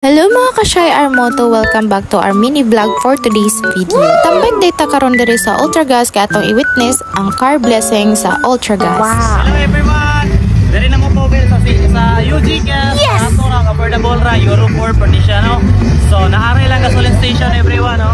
Hello mga ka-Shy Armoto, welcome back to our mini vlog for today's video. Tambay data karon diri sa Ultragas kay atong i-witness ang car blessing sa Ultragas. Wow. Hello everyone. Diri na mo po sa UG Gas. Yes. Ato ang affordable ra Euro 4 partition no. So naaray lang gasoline station everyone no.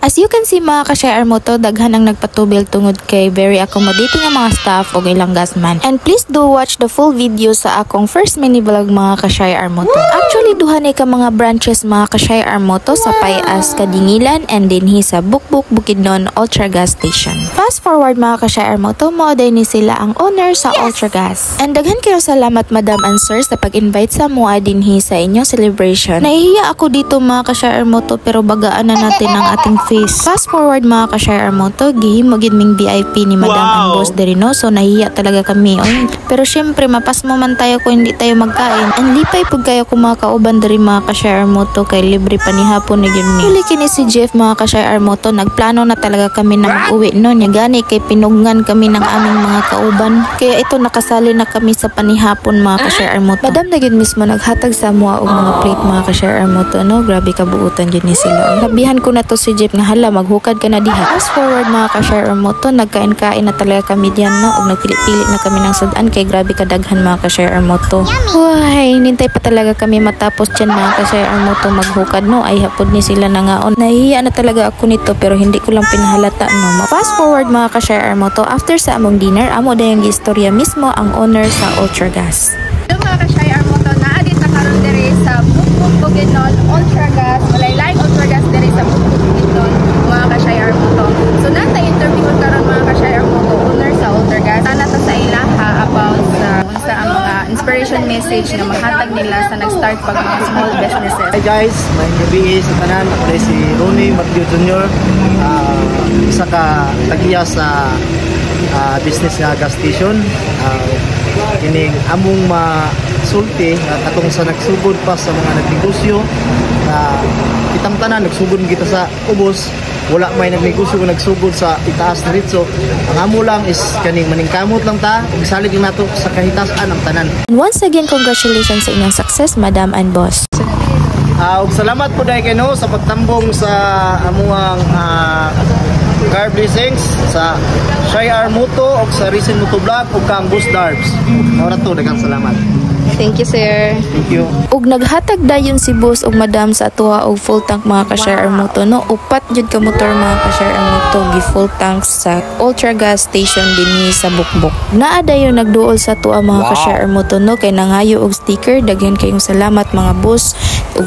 As you can see mga ka-Shy Armoto, daghan ang nagpatubil tungod kay very accommodating ang mga staff ug ilang gasman. And please do watch the full video sa akong first mini vlog mga ka-Shy Armoto. Actually duha ka mga branches mga ka-Shy Armoto sa Payas, Kadingilan and dinhi sa Bukbuk, Bukidnon Ultragas Station. Fast forward mga ka-Shy Armoto, moday ni sila ang owner sa Ultragas. And daghan kayo salamat Madam and Sir sa pag-invite sa mua dinhi sa inyong celebration. Nahihiya ako dito mga ka-Shy Armoto pero bagaan na natin ang ating face. Fast forward mga ka-Shy Armoto, gihimo gid ming VIP ni Madam and Boss Derino, so nahihiya talaga kami. Pero syempre mapas mo man tayo kung hindi tayo magkain. And lipay pud kayo kung mga kauban diri mga ka-Shy Armoto kay libre pa ni hapon ni gyud ni. Huli kini si Jeff mga ka-Shy Armoto, nagplano na talaga kami na mag-uwi no nya gani kay pinugnan kami ng aming mga kauban. Kaya ito nakasali na kami sa panihapon mga ka-Shy Armoto. Madam na gyud mismo naghatag sa mua og mga plate mga ka-Shy Armoto no, grabe kabuutan gyud ni sila. Nabihan ko na to si Jeff nga hala maghukad ka na diha. Fast forward mga ka-Shy Armoto, nagkain-kain na talaga kami diyan no ug nagpilit-pilit na kami ng sudan kay grabe kadaghan mga ka-Shy Armoto. Uy, nintay pa talaga kami matapos diyan mga ka-Shy Armoto maghukad no, ay hapod ni sila nangaon. Nahihiya na talaga ako nito pero hindi ko lang pinahalata no. Fast forward mga ka-Shy Armoto, after sa among dinner, amo dayang istorya mismo ang owner sa Ultragas. Hello mga ka-Shy Armoto, naadit na karon diri sa Bukbuk, Bukidnon Ultragas, Malaylaing Ultragas diri sa Bukbuk, Bukidnon mga ka-Shy Armoto. So nata interview karon mga ka-Shy Armoto owner sa Ultragas. Sana ta sa ilaha about sa ang mga inspiration message na mahatag nila sa nag-start pag mga small businesses. Hi guys, my name is tanan, ako si Ronnie Magdio Jr. Isa ka tagiya sa business nga gas station. Kining among masulti nga katong sa nagsugod pa sa mga nagnegosyo na kitang tanan nagsugod kita sa ubos, wala may nagnegosyo kung nagsugod sa itaas na ritso. Ang amo lang is kaning maningkamot lang ta ug salig lang nato sa kahitasan ang tanan. And once again, congratulations sa inyong success Madam and Boss. Ug salamat po dai kay no sa pagtambong sa amuang car blessings sa Shy Armoto o sa Recent Moto Vlog o kang Boss Darbs. Ora to daghang salamat. Thank you sir. Thank you. Ug naghatag dayon si Boss ug Madam sa atuha og full tank mga ka-Shy Armoto no, upat jud ka motor mga ka-Shy Armoto gi full tank sa Ultragas station dinhi sa Bukbuk. Naa dayon nagduol sa atuha mga ka-Shy Armoto no kay nangayo og sticker. Daghan kayong salamat mga boss